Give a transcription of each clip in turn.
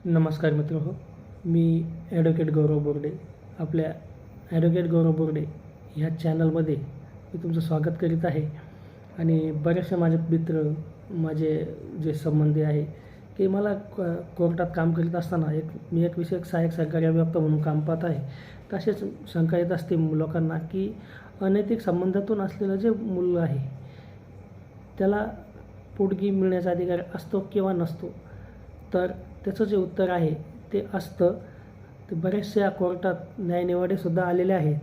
नमस्कार मित्रहो, मी ॲडव्होकेट गौरव बोर्डे. आपल्या ॲडव्होकेट गौरव बोर्डे ह्या चॅनलमध्ये मी तुमचं स्वागत करीत आहे. आणि बरेचसे माझे मित्र, माझे जे संबंधी आहे की मला कोर्टात काम करीत असताना मी एक विषयक सहाय्यक सरकारी अभियोक्ता म्हणून काम पाहत आहे. तसेच शंका येत असते लोकांना की अनैतिक संबंधातून असलेलं जे मुलगा आहे त्याला पोटगी मिळण्याचा अधिकार असतो किंवा नसतो. तर त्याचं जे उत्तर आहे ते असतं. ते बऱ्याचशा कोर्टात न्यायनिवाडेसुद्धा आलेले आहेत.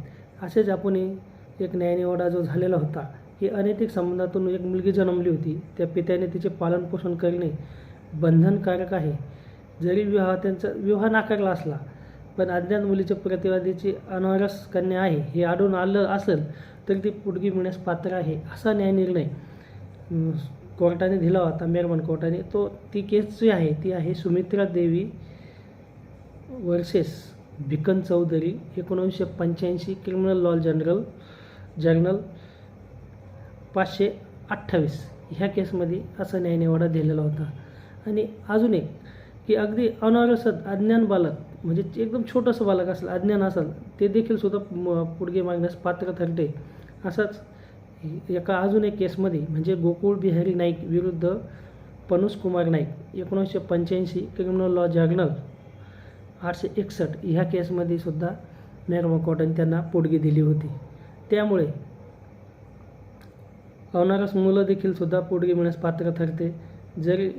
असेच आपण एक न्यायनिवाडा जो झालेला होता की अनैतिक संबंधातून एक मुलगी जन्मली होती. त्या पित्याने तिचे पालनपोषण करणे बंधनकारक आहे. जरी विवाह नाकारला असला पण अज्ञात मुलीच्या प्रतिवादीची अनावरस कन्या आहे हे आढळून आलं असेल तर ती पोटगी मिळण्यास पात्र आहे, असा न्यायनिर्णय कोर्टाने दिला होता, मेहरबान कोर्टाने. ती केस जी आहे ती आहे सुमित्रा देवी versus Bhikan Chaudhari 1985, criminal law journal 528. ह्या केसमध्ये असा न्यायनिवाडा दिलेला होता. आणि अजून एक की अगदी अनावरसत अज्ञान बालक, म्हणजे एकदम छोटंसं बालक असेल, अज्ञान असेल, ते देखील सुद्धा पोटगी मागण्यास पात्र ठरते. असंच एका अजून एक केसमध्ये म्हणजे गोकुळ बिहारी नाईक विरुद्ध Panush Kumar Naik 1985, criminal law journal 861. ह्या केसमध्ये सुद्धा मेहरबान कोर्टाने त्यांना पोटगी दिली होती. त्यामुळे अनावरस मुलं देखील सुद्धा पोटगी मिळण्यास पात्र ठरते. जरी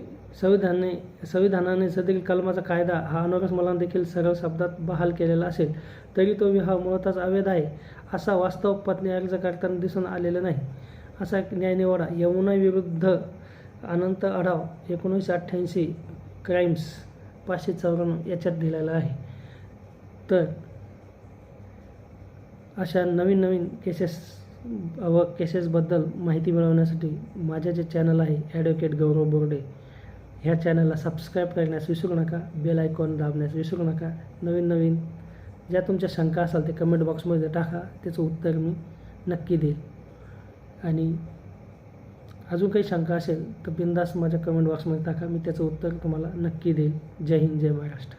संविधानाने सदरील कलमाचा कायदा हा अनावरस मुलांना देखील सरळ शब्दात बहाल केलेला असेल तरी तो विवाह मुळातच अवैध आहे असा वास्तव पत्नी अर्ज करताना दिसून आलेला नाही. असा एक न्यायनिवाडा यमुना विरुद्ध अनंत आढाव 1988, क्राईम्स 594 याच्यात दिलेला आहे. तर अशा नवीन केसेसबद्दल माहिती मिळवण्यासाठी माझे जे चॅनल आहे ॲडव्होकेट गौरव बोर्डे, ह्या चॅनलला सबस्क्राईब करण्यास विसरू नका, बेल आयकॉन दाबण्यास विसरू नका. नवीन ज्या तुमच्या शंका असाल ते कमेंट बॉक्समध्ये टाका, त्याचं उत्तर मी नक्की देईल. आणि अजून काही शंका असेल तर बिनधास्त माझ्या कमेंट बॉक्समध्ये टाका, मी त्याचं उत्तर तुम्हाला नक्की देईल. जय हिंद, जय महाराष्ट्र.